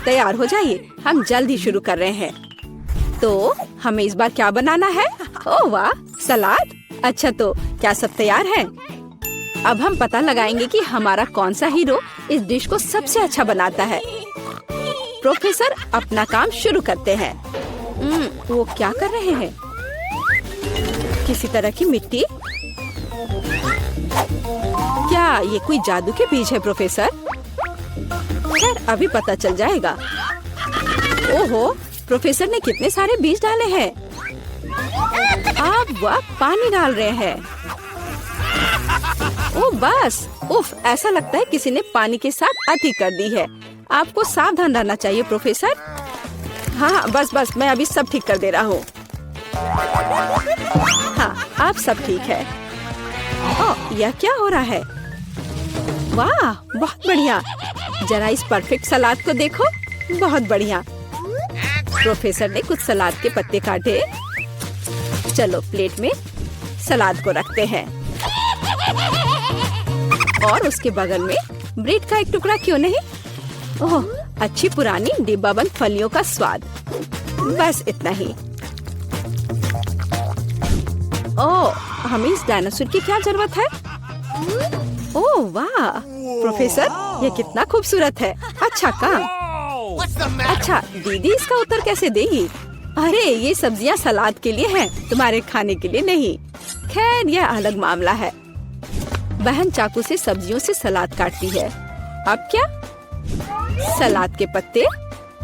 तैयार हो जाइए, हम जल्द ही शुरू कर रहे हैं। तो हमें इस बार क्या बनाना है? ओह वाह, सलाद। अच्छा, तो क्या सब तैयार है? अब हम पता लगाएंगे कि हमारा कौन सा हीरो इस डिश को सबसे अच्छा बनाता है। प्रोफेसर अपना काम शुरू करते हैं। वो क्या कर रहे हैं? किसी तरह की मिट्टी? क्या ये कोई जादू के बीज है प्रोफेसर? खैर, अभी पता चल जाएगा। ओहो, प्रोफेसर ने कितने सारे बीज डाले हैं। अब वह पानी डाल रहे हैं। ओह बस, उफ, ऐसा लगता है किसी ने पानी के साथ अति कर दी है। आपको सावधान रहना चाहिए प्रोफेसर। हाँ, बस, मैं अभी सब ठीक कर दे रहा हूँ। हाँ, अब सब ठीक है। ओह, यह क्या हो रहा है? वाह, बहुत बढ़िया। जरा इस परफेक्ट सलाद को देखो, बहुत बढ़िया। प्रोफेसर ने कुछ सलाद के पत्ते काटे। चलो प्लेट में सलाद को रखते हैं और उसके बगल में ब्रेड का एक टुकड़ा क्यों नहीं? ओह, अच्छी पुरानी डिब्बाबंद फलियों का स्वाद। बस इतना ही। ओह, हमें इस डायनासोर की क्या जरूरत है? ओह वाह, प्रोफेसर, यह कितना खूबसूरत है। अच्छा काम। अच्छा, दीदी इसका उत्तर कैसे देगी? अरे, ये सब्जियां सलाद के लिए हैं, तुम्हारे खाने के लिए नहीं। खैर, यह अलग मामला है। बहन चाकू से सब्जियों से सलाद काटती है। अब क्या? सलाद के पत्ते,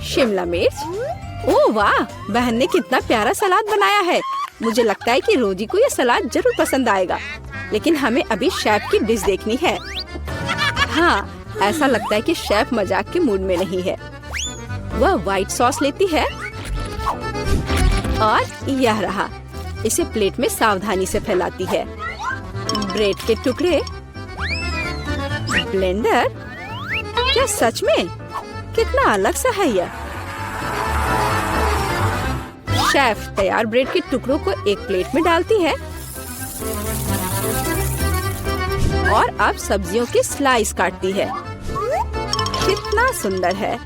शिमला मिर्च। ओह वाह, बहन ने कितना प्यारा सलाद बनाया है। मुझे लगता है कि रोजी को यह सलाद जरूर पसंद आएगा। लेकिन हमें अभी शेफ की डिश देखनी है। हाँ, ऐसा लगता है कि शेफ मजाक के मूड में नहीं है। वह व्हाइट सॉस लेती है और यह रहा। इसे प्लेट में सावधानी से फैलाती है। ब्रेड के टुकड़े, ब्लेंडर। क्या सच में? कितना अलग सा है यह। शेफ तैयार ब्रेड के टुकड़ों को एक प्लेट में डालती है और अब सब्जियों की स्लाइस काटती है। कितना सुंदर है।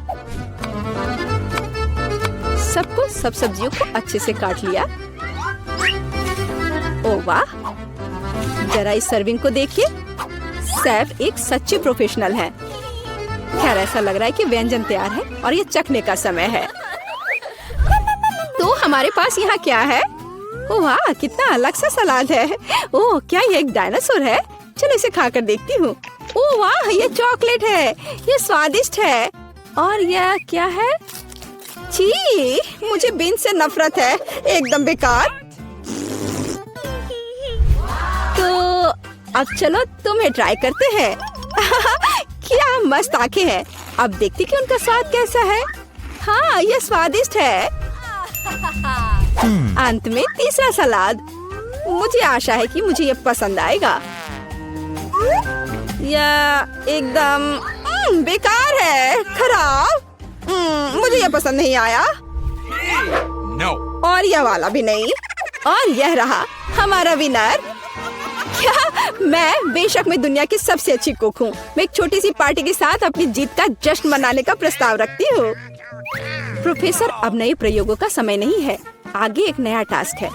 सब सब्जियों को अच्छे से काट लिया। ओह वाह, जरा इस सर्विंग को देखिए। शेफ एक सच्ची प्रोफेशनल है। खैर, ऐसा लग रहा है कि व्यंजन तैयार है और ये चखने का समय है। तो हमारे पास यहाँ क्या है? ओह वाह, कितना अलग सा सलाद है। ओह, क्या ये एक डायनासोर है? चलो इसे खाकर देखती हूँ। ओह वाह, ये चॉकलेट है। ये स्वादिष्ट है। और यह क्या है? छी, मुझे बीन्स से नफरत है। एकदम बेकार। तो अब चलो तुम्हें ट्राई करते हैं। क्या मस्त आंखें हैं। अब देखते कि उनका स्वाद कैसा है। हाँ, यह स्वादिष्ट है। अंत में तीसरा सलाद। मुझे आशा है कि मुझे यह पसंद आएगा। यह एकदम बेकार है, खराब। मुझे यह पसंद नहीं आया। No. और यह वाला भी नहीं। और यह रहा हमारा विनर। क्या? मैं बेशक मैं दुनिया की सबसे अच्छी कुक हूँ। मैं एक छोटी सी पार्टी के साथ अपनी जीत का जश्न मनाने का प्रस्ताव रखती हूँ। प्रोफेसर, अब नए प्रयोगों का समय नहीं है। आगे एक नया टास्क है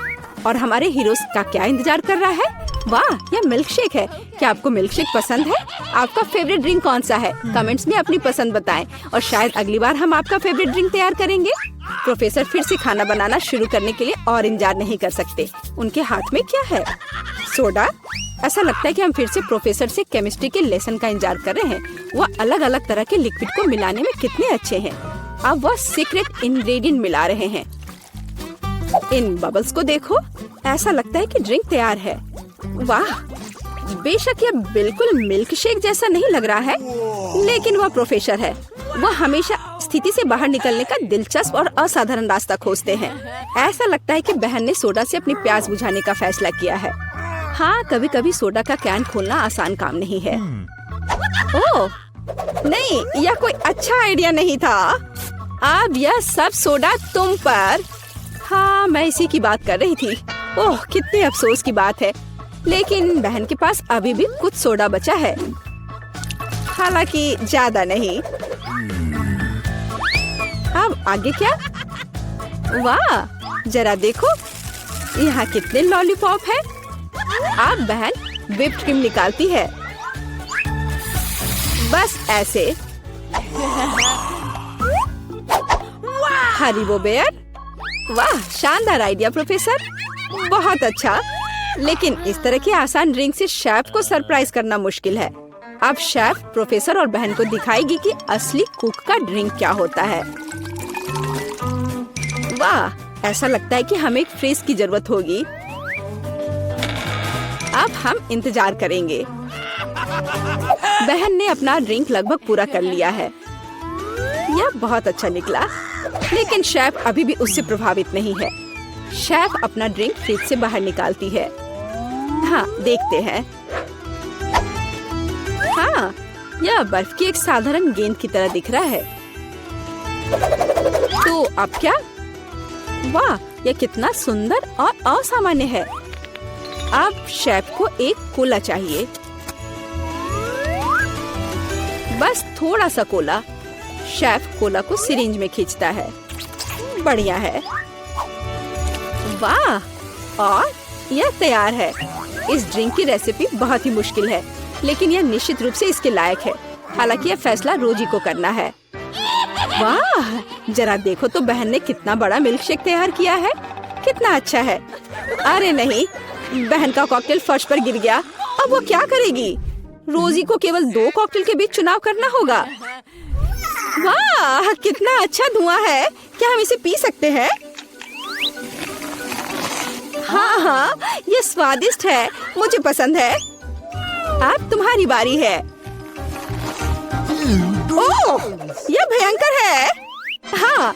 और हमारे हीरोज का क्या इंतजार कर रहा है? वाह, यह मिल्क शेक है। क्या आपको मिल्क शेक पसंद है? आपका फेवरेट ड्रिंक कौन सा है? कमेंट्स में अपनी पसंद बताएं और शायद अगली बार हम आपका फेवरेट ड्रिंक तैयार करेंगे। प्रोफेसर फिर से खाना बनाना शुरू करने के लिए और इंतजार नहीं कर सकते। उनके हाथ में क्या है? सोडा। ऐसा लगता है कि हम फिर से प्रोफेसर से केमिस्ट्री के लेसन का इंतजार कर रहे हैं। वह अलग अलग तरह के लिक्विड को मिलाने में कितने अच्छे हैं। अब वह सीक्रेट इंग्रेडिएंट मिला रहे हैं। इन बबल्स को देखो। ऐसा लगता है कि ड्रिंक तैयार है। वाह, बेशक यह बिल्कुल मिल्क शेक जैसा नहीं लग रहा है, लेकिन वह प्रोफेसर है। वह हमेशा स्थिति से बाहर निकलने का दिलचस्प और असाधारण रास्ता खोजते हैं। ऐसा लगता है कि बहन ने सोडा से अपनी प्यास बुझाने का फैसला किया है। हाँ, कभी कभी सोडा का कैन खोलना आसान काम नहीं है। ओह नहीं, यह कोई अच्छा आइडिया नहीं था। अब यह सब सोडा तुम पर। हाँ, मैं इसी की बात कर रही थी। ओह, कितने अफसोस की बात है। लेकिन बहन के पास अभी भी कुछ सोडा बचा है, हालांकि ज्यादा नहीं। अब आगे क्या? वाह, जरा देखो यहाँ कितने लॉलीपॉप है। अब बहन व्हिप्ड क्रीम निकालती है, बस ऐसे। हरीबो बेयर, वाह शानदार आइडिया प्रोफेसर, बहुत अच्छा। लेकिन इस तरह की आसान ड्रिंक से शेफ को सरप्राइज करना मुश्किल है। अब शेफ प्रोफेसर और बहन को दिखाएगी कि असली कुक का ड्रिंक क्या होता है। वाह, ऐसा लगता है कि हमें एक फ्रिज की जरूरत होगी। अब हम इंतजार करेंगे। बहन ने अपना ड्रिंक लगभग पूरा कर लिया है। यह बहुत अच्छा निकला, लेकिन शेफ अभी भी उससे प्रभावित नहीं है। शेफ अपना ड्रिंक फ्रिज से बाहर निकालती है। हाँ, देखते हैं। हाँ, यह बर्फ की एक साधारण गेंद की तरह दिख रहा है। तो अब क्या? वाह, यह कितना सुंदर और असामान्य है। अब शेफ को एक कोला चाहिए, बस थोड़ा सा कोला। शेफ कोला को सिरिंज में खींचता है। बढ़िया है। वाह, और यह तैयार है। इस ड्रिंक की रेसिपी बहुत ही मुश्किल है, लेकिन यह निश्चित रूप से इसके लायक है। हालांकि यह फैसला रोजी को करना है। वाह, जरा देखो तो बहन ने कितना बड़ा मिल्क शेक तैयार किया है। कितना अच्छा है। अरे नहीं, बहन का कॉकटेल फर्श पर गिर गया। अब वो क्या करेगी? रोजी को केवल 2 कॉकटेल के बीच चुनाव करना होगा। वाह, कितना अच्छा धुआं है। क्या हम इसे पी सकते हैं? हाँ, ये स्वादिष्ट है, मुझे पसंद है। अब तुम्हारी बारी है। ओह, यह भयंकर है। हाँ,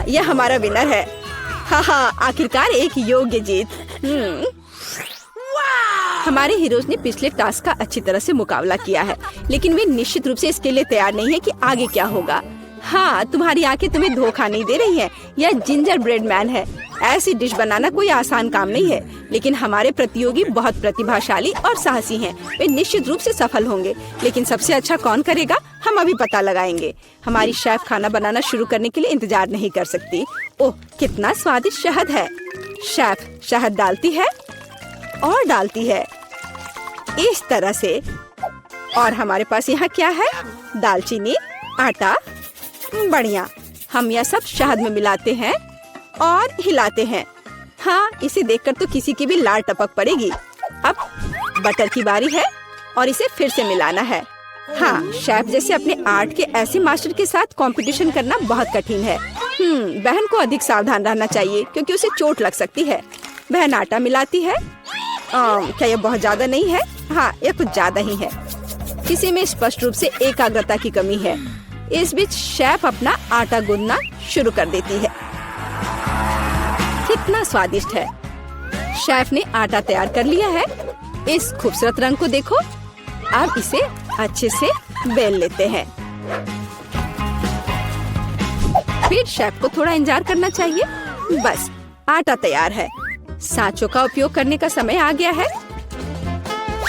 यह हमारा विनर है। हाँ, आखिरकार एक योग्य जीत। हमारे हीरोज ने पिछले टास्क का अच्छी तरह से मुकाबला किया है, लेकिन वे निश्चित रूप से इसके लिए तैयार नहीं है कि आगे क्या होगा। हाँ, तुम्हारी आंखें तुम्हें धोखा नहीं दे रही हैं। यह जिंजर ब्रेड मैन है। ऐसी डिश बनाना कोई आसान काम नहीं है, लेकिन हमारे प्रतियोगी बहुत प्रतिभाशाली और साहसी हैं। वे निश्चित रूप से सफल होंगे, लेकिन सबसे अच्छा कौन करेगा हम अभी पता लगाएंगे। हमारी शेफ खाना बनाना शुरू करने के लिए इंतजार नहीं कर सकती। ओह, कितना स्वादिष्ट शहद है। शेफ शहद डालती है और डालती है इस तरह से। और हमारे पास यहाँ क्या है? दालचीनी, आटा। बढ़िया, हम यह सब शहद में मिलाते हैं और हिलाते हैं। हाँ, इसे देखकर तो किसी की भी लार टपक पड़ेगी। अब बटर की बारी है और इसे फिर से मिलाना है। हाँ, शेफ जैसे अपने आर्ट के ऐसे मास्टर के साथ कंपटीशन करना बहुत कठिन है। बहन को अधिक सावधान रहना चाहिए क्योंकि उसे चोट लग सकती है। बहन आटा मिलाती है। क्या यह बहुत ज्यादा नहीं है? हाँ, यह कुछ ज्यादा ही है। किसी में स्पष्ट रूप से एकाग्रता की कमी है। इस बीच शेफ अपना आटा गूंदना शुरू कर देती है। कितना स्वादिष्ट है। शेफ ने आटा तैयार कर लिया है। इस खूबसूरत रंग को देखो। अब इसे अच्छे से बेल लेते हैं। फिर शेफ को थोड़ा इंतजार करना चाहिए। बस, आटा तैयार है। सांचों का उपयोग करने का समय आ गया है।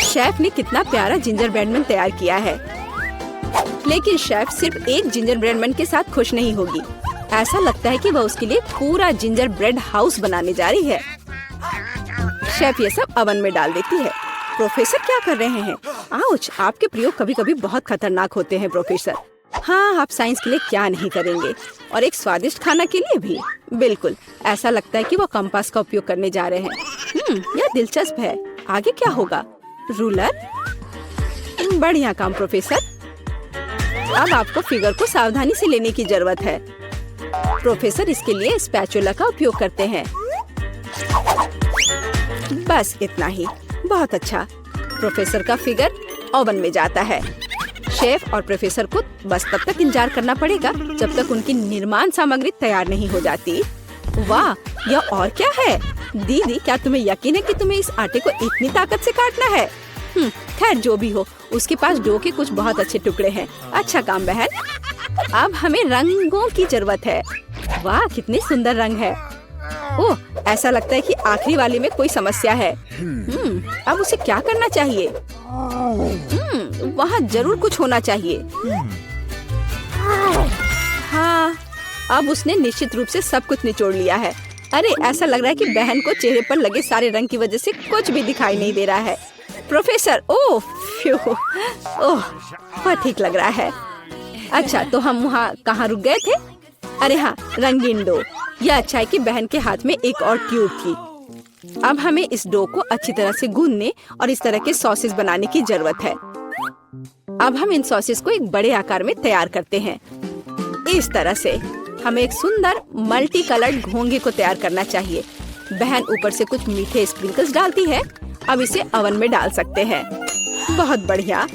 शेफ ने कितना प्यारा जिंजर ब्रेड मैन तैयार किया है, लेकिन शेफ सिर्फ एक जिंजर ब्रेड मैन के साथ खुश नहीं होगी। ऐसा लगता है कि वह उसके लिए पूरा जिंजर ब्रेड हाउस बनाने जा रही है। शेफ ये सब ओवन में डाल देती है। प्रोफेसर क्या कर रहे हैं? आउच, आपके प्रयोग कभी कभी बहुत खतरनाक होते हैं प्रोफेसर। हाँ, आप साइंस के लिए क्या नहीं करेंगे, और एक स्वादिष्ट खाना के लिए भी। बिल्कुल, ऐसा लगता है कि वो कंपास का उपयोग करने जा रहे हैं। यह दिलचस्प है। आगे क्या होगा? रूलर। बढ़िया काम प्रोफेसर। अब आपको फिगर को सावधानी से लेने की जरूरत है। प्रोफेसर इसके लिए स्पैचुला का उपयोग करते हैं। बस इतना ही। बहुत अच्छा। प्रोफेसर का फिगर ओवन में जाता है। शेफ और प्रोफेसर को बस तब तक इंतजार करना पड़ेगा जब तक उनकी निर्माण सामग्री तैयार नहीं हो जाती। वाह, यह और क्या है? दीदी, क्या तुम्हें यकीन है कि तुम्हें इस आटे को इतनी ताकत से काटना है? खैर, जो भी हो, उसके पास डो के कुछ बहुत अच्छे टुकड़े हैं। अच्छा काम बहन। अब हमें रंगों की जरूरत है। वाह, कितनी सुंदर रंग है। ओह, ऐसा लगता है कि आखिरी वाले में कोई समस्या है। अब उसे क्या करना चाहिए? वहाँ जरूर कुछ होना चाहिए। हाँ, अब उसने निश्चित रूप से सब कुछ निचोड़ लिया है। अरे ऐसा लग रहा है कि बहन को चेहरे पर लगे सारे रंग की वजह से कुछ भी दिखाई नहीं दे रहा है। प्रोफेसर, ओह फ्यू, ओह बहुत ठीक लग रहा है। अच्छा, तो हम वहाँ कहाँ रुक गए थे? अरे हाँ, रंगीन डो। यह अच्छा है कि बहन के हाथ में एक और ट्यूब थी। अब हमें इस डो को अच्छी तरह से गूंदने और इस तरह के सॉसेस बनाने की जरूरत है। अब हम इन सॉसेस को एक बड़े आकार में तैयार करते हैं। इस तरह से हमें एक सुंदर मल्टी कलर्ड घोंगे को तैयार करना चाहिए। बहन ऊपर से कुछ मीठे स्प्रिंकल्स डालती है। अब इसे ओवन में डाल सकते हैं। बहुत बढ़िया।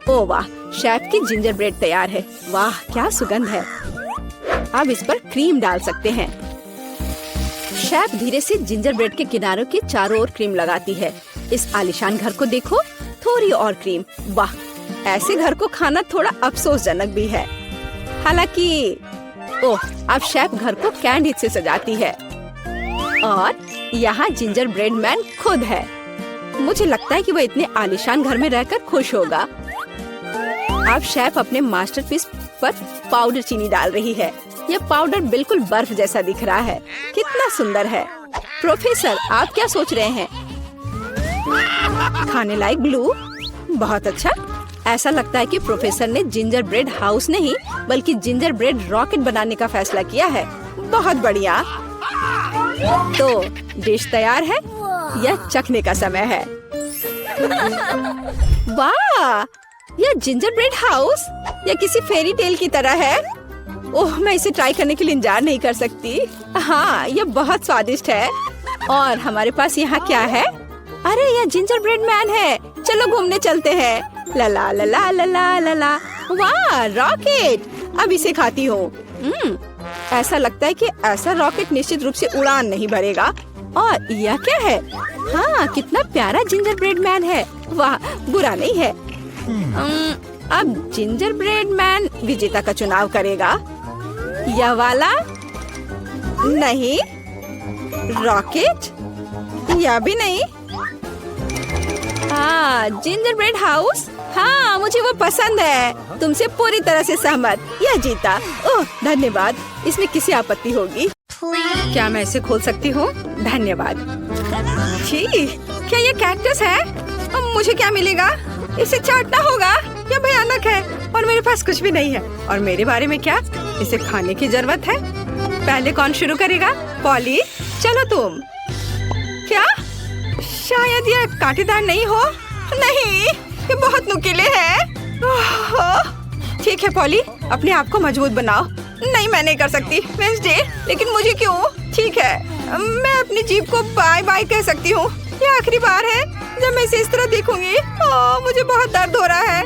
ओ वाह, शेफ की जिंजर ब्रेड तैयार है। वाह क्या सुगंध है। अब इस पर क्रीम डाल सकते हैं। शेफ धीरे से जिंजर ब्रेड के किनारों के चारों ओर क्रीम लगाती है। इस आलीशान घर को देखो, थोड़ी और क्रीम। वाह, ऐसे घर को खाना थोड़ा अफसोसजनक भी है। हालांकि ओह, अब शेफ घर को कैंडी से सजाती है और यहाँ जिंजर ब्रेड मैन खुद है। मुझे लगता है कि वह इतने आलीशान घर में रहकर खुश होगा। अब शेफ अपने मास्टरपीस पर पाउडर चीनी डाल रही है। यह पाउडर बिल्कुल बर्फ जैसा दिख रहा है। कितना सुंदर है। प्रोफेसर, आप क्या सोच रहे हैं? खाने लायक ग्लू? बहुत अच्छा। ऐसा लगता है कि प्रोफेसर ने जिंजर ब्रेड हाउस नहीं बल्कि जिंजर ब्रेड रॉकेट बनाने का फैसला किया है। बहुत बढ़िया। तो डिश तैयार है। यह चखने का समय है। वाह, यह जिंजर ब्रेड हाउस या किसी फेरी टेल की तरह है। ओह, मैं इसे ट्राई करने के लिए इंतजार नहीं कर सकती। हाँ, यह बहुत स्वादिष्ट है। और हमारे पास यहाँ क्या है? अरे यह जिंजर ब्रेड मैन है। चलो घूमने चलते हैं। ला ला ला ला ला ला ला ला। वाह, रॉकेट। अब इसे खाती हूँ। ऐसा लगता है कि ऐसा रॉकेट निश्चित रूप से उड़ान नहीं भरेगा। और यह क्या है? हाँ, कितना प्यारा जिंजर ब्रेड मैन है। वाह, बुरा नहीं है। अब जिंजर ब्रेड मैन विजेता का चुनाव करेगा। यह वाला नहीं, रॉकेट यह भी नहीं। हाँ, जिंजर ब्रेड हाउस। हाँ, मुझे वो पसंद है। तुमसे पूरी तरह से सहमत। यह जीता। ओह धन्यवाद। इसमें किसी आपत्ति होगी? क्या मैं इसे खोल सकती हूँ? धन्यवाद। छी, क्या ये कैक्टस है? अब मुझे क्या मिलेगा? इसे चाटना होगा। यह भयानक है और मेरे पास कुछ भी नहीं है। और मेरे बारे में क्या? इसे खाने की जरूरत है। पहले कौन शुरू करेगा? पॉली, चलो तुम। क्या? शायद यह कांटेदार नहीं हो। नहीं, ये बहुत नुकीले हैं। ठीक है पॉली, अपने आप को मजबूत बनाओ। नहीं, मैं नहीं कर सकती वेंसडे, लेकिन मुझे क्यों? ठीक है, मैं अपनी जीभ को बाय बाय कह सकती हूँ। ये आखिरी बार है जब मैं इसे इस तरह देखूंगी। मुझे बहुत दर्द हो रहा है।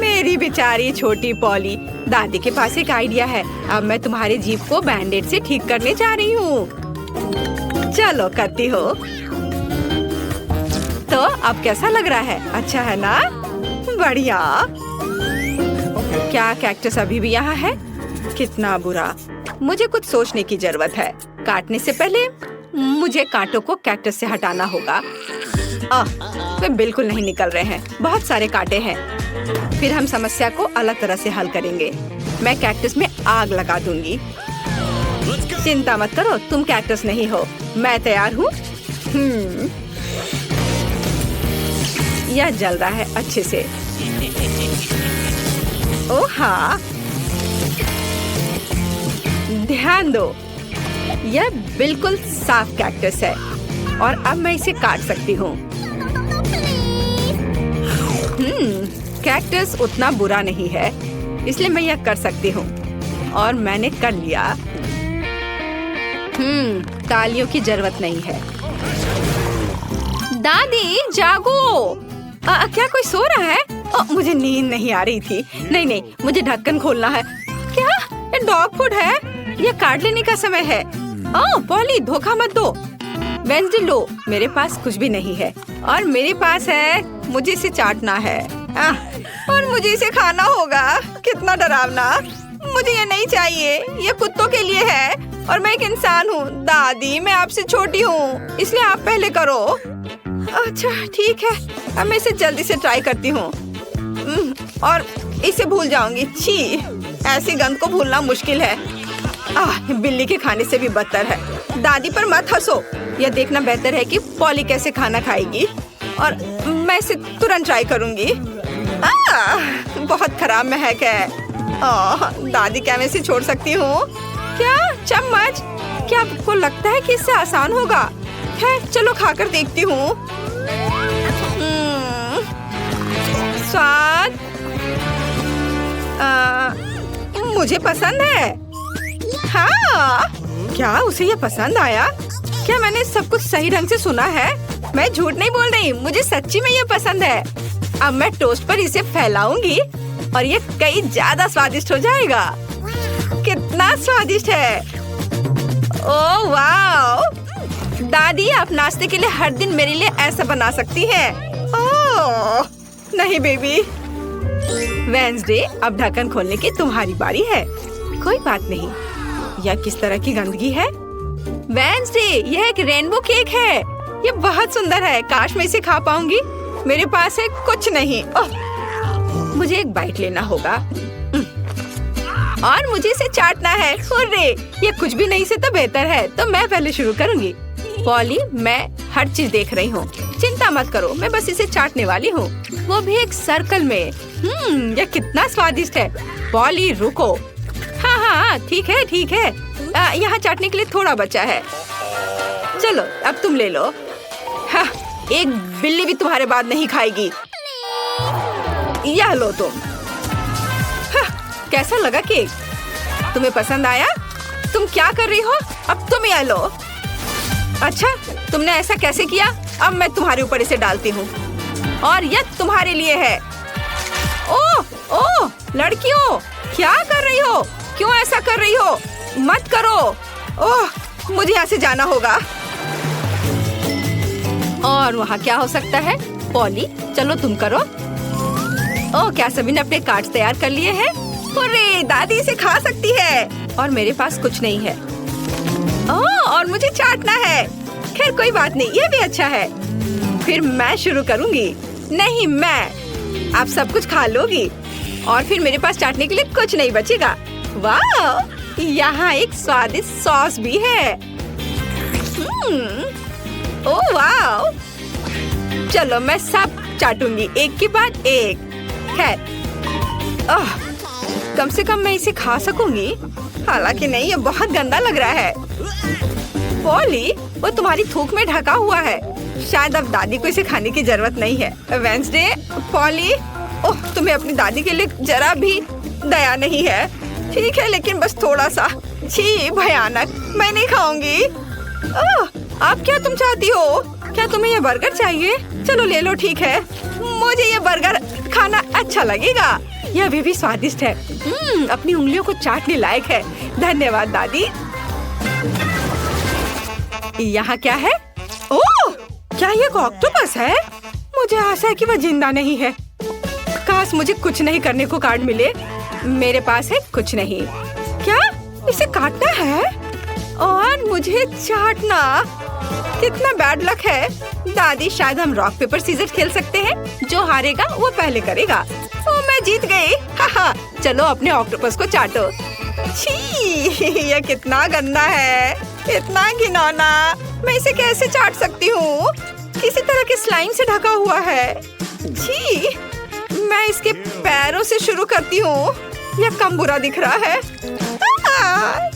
मेरी बेचारी छोटी पॉली। दादी के पास एक आइडिया है। अब मैं तुम्हारी जीभ को बैंडेड से ठीक करने जा रही हूँ। चलो करती हो। तो अब कैसा लग रहा है? अच्छा है ना? बढ़िया। क्या कैक्टस अभी भी यहाँ है? कितना बुरा। मुझे कुछ सोचने की जरूरत है। काटने से पहले मुझे कांटों को कैक्टस से हटाना होगा। वे बिल्कुल नहीं निकल रहे हैं। बहुत सारे कांटे हैं। फिर हम समस्या को अलग तरह से हल करेंगे। मैं कैक्टस में आग लगा दूंगी। चिंता मत करो, तुम कैक्टस नहीं हो। मैं तैयार हूँ। यह जल रहा है अच्छे से। ओह हाँ, ध्यान दो, यह बिल्कुल साफ कैक्टस है और अब मैं इसे काट सकती हूँ। कैक्टस उतना बुरा नहीं है, इसलिए मैं यह कर सकती हूँ और मैंने कर लिया। तालियों की जरूरत नहीं है। दादी जागो। क्या कोई सो रहा है? मुझे नींद नहीं आ रही थी। नहीं, मुझे ढक्कन खोलना है। क्या? ये डॉग फूड है? यह काट लेने का समय है। पॉली, धोखा मत दो। वेंसडे लो, मेरे पास कुछ भी नहीं है और मेरे पास है। मुझे इसे चाटना है और मुझे इसे खाना होगा। कितना डरावना। मुझे ये नहीं चाहिए। ये कुत्तों के लिए है और मैं एक इंसान हूँ। दादी, मैं आपसे छोटी हूँ, इसलिए आप पहले करो। अच्छा ठीक है, अब मैं इसे जल्दी से ट्राई करती हूँ और इसे भूल जाऊंगी। छी, ऐसी गंध को भूलना मुश्किल है। बिल्ली के खाने से भी बदतर है। दादी पर मत हंसो। यह देखना बेहतर है कि पॉली कैसे खाना खाएगी और मैं इसे तुरंत ट्राई करूंगी। बहुत खराब महक है। दादी क्या मैं इसे छोड़ सकती हूँ? क्या चम्मच? क्या आपको लगता है कि इससे आसान होगा? खैर चलो खाकर देखती हूँ। स्वाद मुझे पसंद है। हाँ, क्या उसे ये पसंद आया? क्या मैंने सब कुछ सही ढंग से सुना है? मैं झूठ नहीं बोल रही, मुझे सच्ची में ये पसंद है। अब मैं टोस्ट पर इसे फैलाऊंगी और ये कई ज्यादा स्वादिष्ट हो जाएगा। कितना स्वादिष्ट है! ओह वाह! दादी आप नाश्ते के लिए हर दिन मेरे लिए ऐसा बना सकती हैं। ओह नहीं बेबी। वेडनेसडे, अब ढक्कन खोलने की तुम्हारी बारी है। कोई बात नहीं। यह किस तरह की गंदगी है? वेडनेसडे, यह एक रेनबो केक है। ये बहुत सुंदर है। काश मैं इसे खा पाऊंगी। मेरे पास है कुछ नहीं। ओह, मुझे एक बाइट लेना होगा और मुझे इसे चाटना है। हुर्रे, ये कुछ भी नहीं से तो बेहतर है। तो मैं पहले शुरू करूंगी। पॉली, मैं हर चीज देख रही हूँ। चिंता मत करो, मैं बस इसे चाटने वाली हूँ, वो भी एक सर्कल में। यह कितना स्वादिष्ट है। पॉली रुको। हाँ हाँ ठीक है ठीक है। यहाँ चाटने के लिए थोड़ा बचा है। चलो अब तुम ले लो। हाँ, एक बिल्ली भी तुम्हारे बाद नहीं खाएगी। यह लो तुम। हाँ, कैसा लगा केक? तुम्हें पसंद आया? तुम क्या कर रही हो? अब तुम यह लो। अच्छा, तुमने ऐसा कैसे किया? अब मैं तुम्हारे ऊपर इसे डालती हूँ और यह तुम्हारे लिए है। ओह ओह, लड़कियों क्या कर रही हो? क्यों ऐसा कर रही हो? मत करो। ओह, मुझे यहाँ से जाना होगा। और वहाँ क्या हो सकता है? पॉली, चलो तुम करो। ओह, क्या सभी ने अपने कार्ड्स तैयार कर लिए हैं? अरे, दादी इसे खा सकती है और मेरे पास कुछ नहीं है। ओह, और मुझे चाटना है। खैर कोई बात नहीं, ये भी अच्छा है। फिर मैं शुरू करूँगी। नहीं, मैं। आप सब कुछ खा लोगी और फिर मेरे पास चाटने के लिए कुछ नहीं बचेगा। वाह, यहाँ एक स्वादिष्ट सॉस भी है। ओह वाह! चलो मैं सब चाटूंगी एक के बाद एक। खैर, कम से कम मैं इसे खा सकूंगी। हालांकि नहीं, ये बहुत गंदा लग रहा है। पॉली, वो तुम्हारी थूक में ढका हुआ है। शायद अब दादी को इसे खाने की जरूरत नहीं है। वेडनेसडे, पॉली, ओह, तुम्हें अपनी दादी के लिए जरा भी दया नहीं है। ठीक है, लेकिन बस थोड़ा सा। छी, भयानक। मैं नहीं खाऊंगी। आप क्या तुम चाहती हो? क्या तुम्हें ये बर्गर चाहिए? चलो ले लो, ठीक है। मुझे ये बर्गर खाना अच्छा लगेगा। यह अभी भी स्वादिष्ट है। अपनी उंगलियों को चाटने लायक है। धन्यवाद दादी। यहाँ क्या है? ओह, क्या ये एक ऑक्टोपस है? मुझे आशा है कि वह जिंदा नहीं है। काश मुझे कुछ नहीं करने को कार्ड मिले। मेरे पास है कुछ नहीं। क्या इसे काटना है और मुझे चाटना? कितना बैड लक है। दादी, शायद हम रॉक पेपर सीजर खेल सकते हैं। जो हारेगा वो पहले करेगा। ओ, मैं जीत गई। हाहा, चलो अपने ऑक्टोपस को चाटो। छी, यह कितना गंदा है, इतना घिनौना। मैं इसे कैसे चाट सकती हूँ? किसी तरह के स्लाइम से ढका हुआ है। छी, मैं इसके पैरों से शुरू करती हूँ। यह कम बुरा दिख रहा है।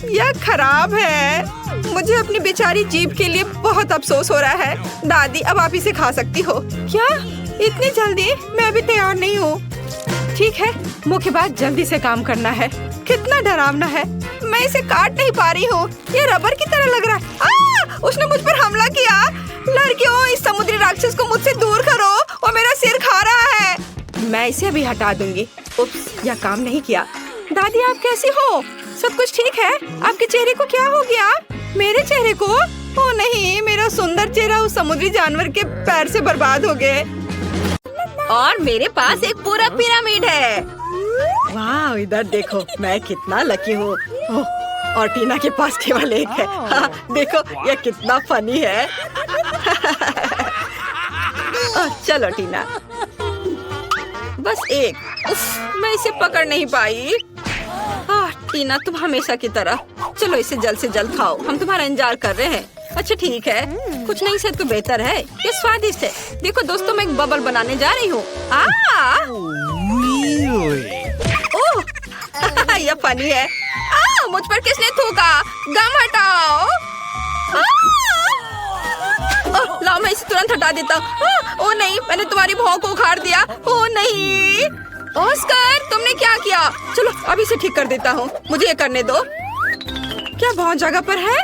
यह खराब है। मुझे अपनी बेचारी जीभ के लिए बहुत अफसोस हो रहा है। दादी, अब आप इसे खा सकती हो। क्या इतनी जल्दी? मैं अभी तैयार नहीं हूँ। ठीक है, मुख्य बात जल्दी से काम करना है। कितना डरावना है। मैं इसे काट नहीं पा रही हूँ। ये रबर की तरह लग रहा है। उसने मुझ पर हमला किया। लड़कियों, इस समुद्री राक्षस को मुझसे दूर करो, वो मेरा सिर खा रहा है। मैं इसे अभी हटा दूंगी। उप्स, यह काम नहीं किया। दादी, आप कैसी हो? सब कुछ ठीक है? आपके चेहरे को क्या हो गया? मेरे चेहरे को? ओ नहीं, मेरा सुंदर चेहरा उस समुद्री जानवर के पैर से बर्बाद हो गए। और मेरे पास एक पूरा पिरामिड है। वाह, इधर देखो, मैं कितना लकी हूँ। और टीना के पास केवल एक है। हाँ, देखो यह कितना फनी है। चलो टीना, बस एक। मैं इसे पकड़ नहीं पाई। टीना, तुम हमेशा की तरह। चलो इसे जल्द से जल्द खाओ, हम तुम्हारा इंतजार कर रहे हैं। अच्छा ठीक है, कुछ नहीं से तो बेहतर है, ये स्वादिष्ट है। देखो दोस्तों, मैं एक बबल बनाने जा रही हूँ। Really? ओह यह फनी है। मुझ पर किसने थूका? गम हटाओ। लाओ मैं इसे तुरंत हटा देता हूँ। ओह नहीं, मैंने तुम्हारी भौं को उखाड़ दिया। ओह नहीं ऑस्कर, तुमने क्या किया? चलो अभी इसे ठीक कर देता हूँ, मुझे ये करने दो। क्या बहुत जगह पर है?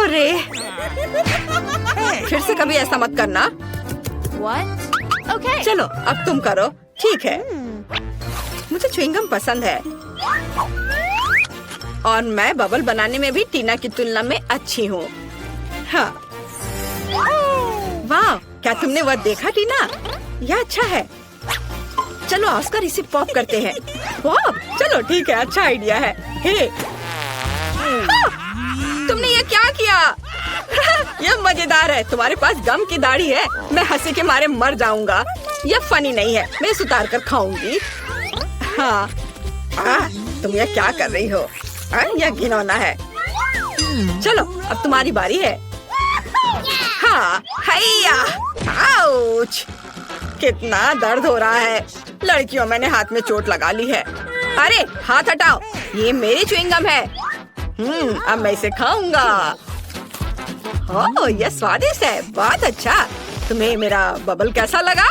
अरे फिर से कभी ऐसा मत करना। What? Okay. चलो अब तुम करो। ठीक है, मुझे च्युइंगम पसंद है और मैं बबल बनाने में भी टीना की तुलना में अच्छी हूँ। हाँ। वाह, क्या तुमने वह देखा टीना? यह अच्छा है। चलो ऑस्कर, इसे पॉप करते हैं। पॉप? चलो ठीक है, अच्छा आइडिया है। हे तुमने ये क्या किया? यह मजेदार है। तुम्हारे पास गम की दाढ़ी है। मैं हंसी के मारे मर जाऊंगा। यह फनी नहीं है, मैं इसे उतार कर खाऊंगी। हाँ तुम यह क्या कर रही हो? यह घिनौना है। चलो अब तुम्हारी बारी है। हाँ हैया, आउच, कितना दर्द हो रहा है। लड़कियों, मैंने हाथ में चोट लगा ली है। अरे हाथ हटाओ, ये मेरी च्युइंगम है। अब मैं इसे खाऊंगा। ओह यह स्वादिष्ट है, बहुत अच्छा। तुम्हें मेरा बबल कैसा लगा?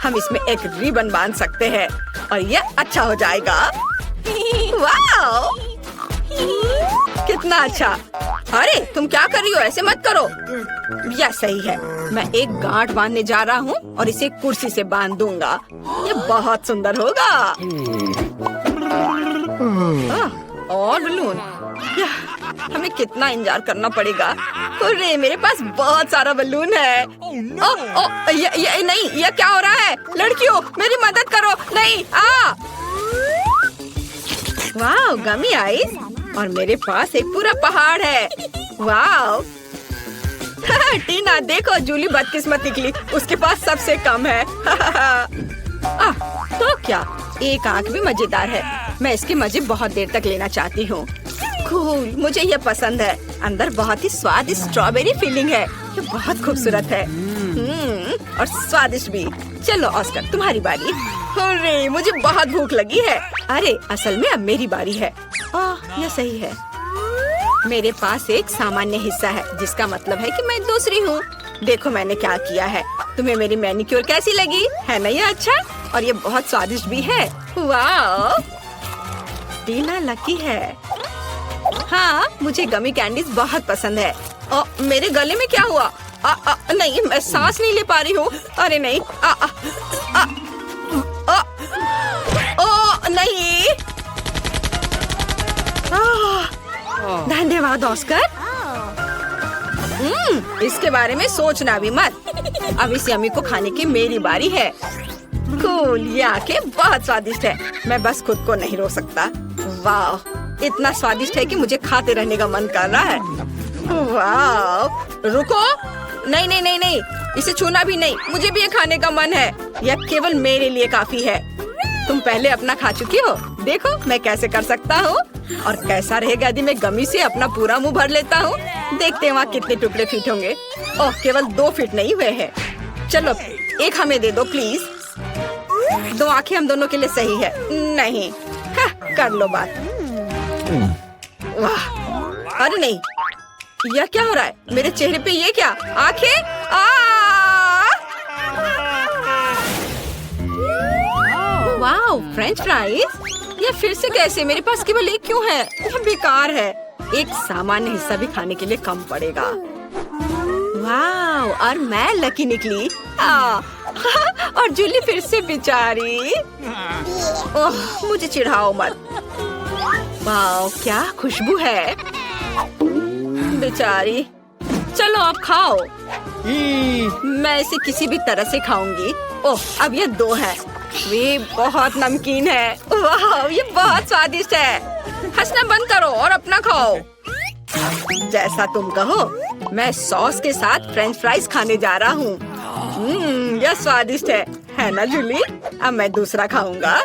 हम इसमें एक रिबन बांध सकते हैं और यह अच्छा हो जाएगा। वाह कितना अच्छा। अरे तुम क्या कर रही हो? ऐसे मत करो। यह सही है। मैं एक गांठ बांधने जा रहा हूँ और इसे कुर्सी से बांध दूंगा। यह बहुत सुंदर होगा। और बलून, हमें कितना इंतजार करना पड़ेगा। अरे मेरे पास बहुत सारा बलून है। नहीं, ये क्या हो रहा है? लड़कियों मेरी मदद करो। नहीं वाह, गमी आइस, और मेरे पास एक पूरा पहाड़ है। वाह टीना देखो, जूली बदकिस्मत निकली, उसके पास सबसे कम है। तो क्या, एक आंख भी मजेदार है। मैं इसके मजे बहुत देर तक लेना चाहती हूँ। कूल, मुझे ये पसंद है। अंदर बहुत ही स्वादिष्ट स्ट्रॉबेरी फीलिंग है। ये बहुत खूबसूरत है और स्वादिष्ट भी। चलो ऑस्कर, तुम्हारी बारी। अरे मुझे बहुत भूख लगी है। अरे असल में अब मेरी बारी है। यह सही है। मेरे पास एक सामान्य हिस्सा है, जिसका मतलब है कि मैं दूसरी हूँ। देखो मैंने क्या किया है। तुम्हें मेरी मैनिक्योर कैसी लगी? है ना ये अच्छा? और ये बहुत स्वादिष्ट भी है। वाह, टीना लकी है। हाँ, मुझे गमी कैंडीज बहुत पसंद है। मेरे गले में क्या हुआ? नहीं, मैं सांस नहीं ले पा रही हूँ। अरे नहीं, नहीं। धन्यवाद ऑस्कर। इसके बारे में सोचना भी मत। अब इस यम्मी को खाने की मेरी बारी है। कूल, ये आंखें बहुत स्वादिष्ट है। मैं बस खुद को नहीं रोक सकता। वाह, इतना स्वादिष्ट है कि मुझे खाते रहने का मन कर रहा है। वाह, रुको, नहीं नहीं नहीं नहीं, इसे छूना भी नहीं। मुझे भी ये खाने का मन है। यह केवल मेरे लिए काफी है। तुम पहले अपना खा चुकी हो। देखो मैं कैसे कर सकता हूँ। और कैसा रहेगा यदि मैं गमी से अपना पूरा मुंह भर लेता हूँ। देखते हैं वहाँ कितने टुकड़े फिट होंगे। ओह, केवल 2 फिट नहीं हुए हैं। चलो एक हमें दे दो प्लीज। 2 आंखें हम दोनों के लिए सही है। नहीं, कर लो बात। वाह, अरे नहीं, यह क्या हो रहा है? मेरे चेहरे पे ये क्या? आंखें? वाह, फ्रेंच फ्राइज। यह फिर से कैसे? मेरे पास केवल एक क्यों है? यह बेकार है। एक सामान्य हिस्सा भी खाने के लिए कम पड़ेगा। वाह, और मैं लकी निकली। और जूली फिर से बेचारी। ओह, मुझे चिढ़ाओ मत। वाह, क्या खुशबू है। बेचारी। चलो अब खाओ। मैं इसे किसी भी तरह से खाऊंगी। ओह, अब ये 2 है। वे बहुत नमकीन है। वाह, ये बहुत स्वादिष्ट है। हंसना बंद करो और अपना खाओ। जैसा तुम कहो। मैं सॉस के साथ फ्रेंच फ्राइज खाने जा रहा हूँ। यह स्वादिष्ट है ना जूली? अब मैं दूसरा खाऊंगा।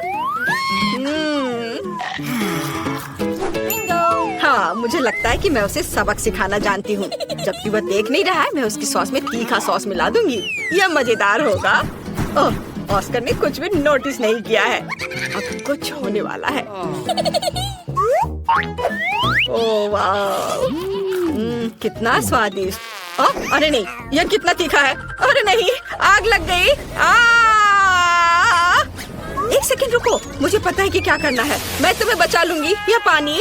हाँ, मुझे लगता है कि मैं उसे सबक सिखाना जानती हूँ। जबकि वह देख नहीं रहा है, मैं उसकी सॉस में तीखा सॉस मिला दूंगी। यह मजेदार होगा। ओह, ऑस्कर ने कुछ भी नोटिस नहीं किया है। अब कुछ होने वाला है। ओह वाह, कितना स्वादिष्ट। अरे नहीं, यह कितना तीखा है। अरे नहीं, आग लग गई। एक सेकंड रुको, मुझे पता है कि क्या करना है। मैं तुम्हें बचा लूंगी। यह पानी,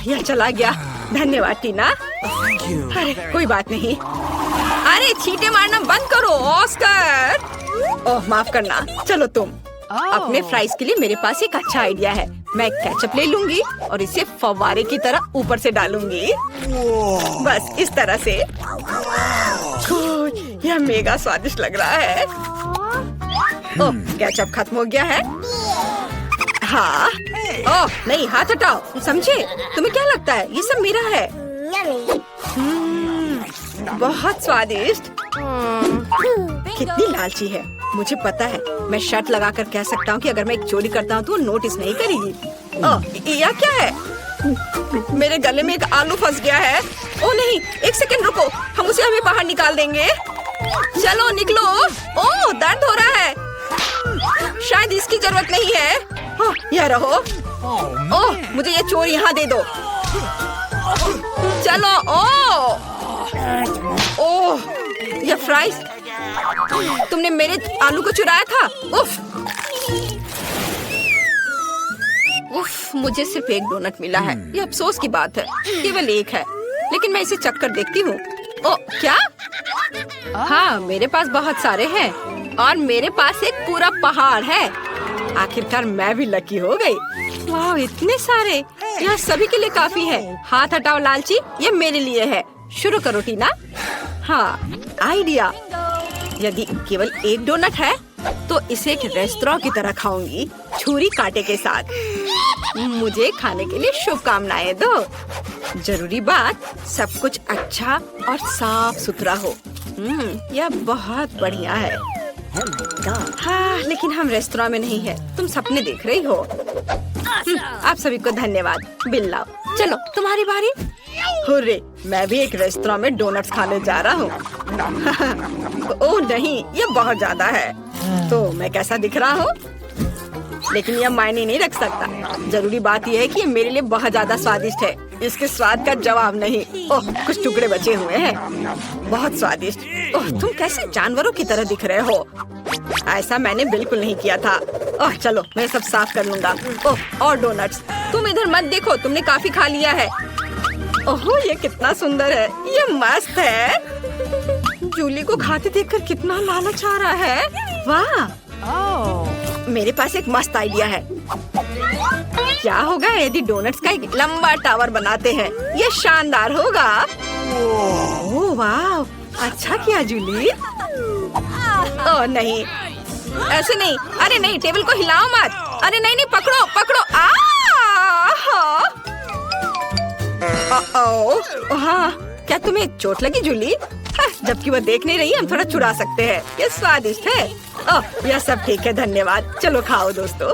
यह चला गया। धन्यवाद टीना। अरे कोई बात नहीं। अरे छींटे मारना बंद करो ऑस्कर। ओह माफ करना। चलो तुम। अपने फ्राइज के लिए मेरे पास एक अच्छा आइडिया है। मैं केचप ले लूंगी और इसे फव्वारे की तरह ऊपर से डालूंगी। बस इस तरह से। यह मेगा स्वादिष्ट लग रहा है। ओह, केचप खत्म हो गया है। हाँ। ओह नहीं, हाथ हटाओ। समझे? तुम्हें क्या लगता है ये सब मेरा है? बहुत स्वादिष्ट। कितनी लालची है। मुझे पता है, मैं शर्त लगाकर कह सकता हूँ कि अगर मैं एक चोरी करता हूँ तो वो नोटिस नहीं करेगी। ओह, यह क्या है? मेरे गले में एक आलू फंस गया है। ओह नहीं, एक सेकंड रुको, हम उसे अभी बाहर निकाल देंगे। चलो निकलो। ओह, दर्द हो रहा है। शायद इसकी जरूरत नहीं है। हाँ, यह रहो। ओह, मुझे ये चोर यहाँ दे दो। चलो। ओह, यह फ्राइज। तुमने मेरे आलू को चुराया था। उफ, मुझे सिर्फ एक डोनट मिला है। ये अफसोस की बात है। केवल एक है, लेकिन मैं इसे चख कर देखती हूँ। ओह, क्या? हाँ, मेरे पास बहुत सारे हैं और मेरे पास एक पूरा पहाड़ है। आखिरकार मैं भी लकी हो गई। वाह, इतने सारे। यह सभी के लिए काफी है। हाथ हटाओ लालची, ये मेरे लिए है। शुरू करो टीना। हाँ, आइडिया। यदि केवल एक डोनट है तो इसे एक रेस्तरां की तरह खाऊंगी, छुरी कांटे के साथ। मुझे खाने के लिए शुभकामनाएं दो। जरूरी बात, सब कुछ अच्छा और साफ सुथरा हो। यह बहुत बढ़िया है। हाँ, लेकिन हम रेस्तरां में नहीं है। तुम सपने देख रही हो। आप सभी को धन्यवाद। बिल लाओ। चलो, तुम्हारी बारी। हुर्रे, मैं भी एक रेस्तरां में डोनट्स खाने जा रहा हूँ। ओह नहीं, ये बहुत ज्यादा है। तो मैं कैसा दिख रहा हूँ? लेकिन यह मायने नहीं रख सकता। जरूरी बात यह है कि ये मेरे लिए बहुत ज्यादा स्वादिष्ट है। इसके स्वाद का जवाब नहीं। ओह, कुछ टुकड़े बचे हुए हैं। बहुत स्वादिष्ट। ओह, तुम कैसे जानवरों की तरह दिख रहे हो? ऐसा मैंने बिल्कुल नहीं किया था। ओह, चलो मैं सब साफ कर लूंगा। ओह, और डोनट्स। तुम इधर मत देखो, तुमने काफी खा लिया है। ओह, ये कितना सुंदर है। ये मस्त है। जूली को खाते देखकर कितना लालच आ रहा है। वाह, मेरे पास एक मस्त आइडिया है। क्या होगा यदि डोनट्स का एक लंबा टावर बनाते हैं? ये शानदार होगा। ओह वाह, अच्छा किया जूली। ओह नहीं, ऐसे नहीं। अरे नहीं, टेबल को हिलाओ मत। अरे नहीं नहीं, पकड़ो पकड़ो। हाँ, क्या तुम्हें चोट लगी जूली? जबकि वह देख नहीं रही, हम थोड़ा चुरा सकते हैं। ये स्वादिष्ट है। ओह, यह सब ठीक है, धन्यवाद। चलो खाओ दोस्तों।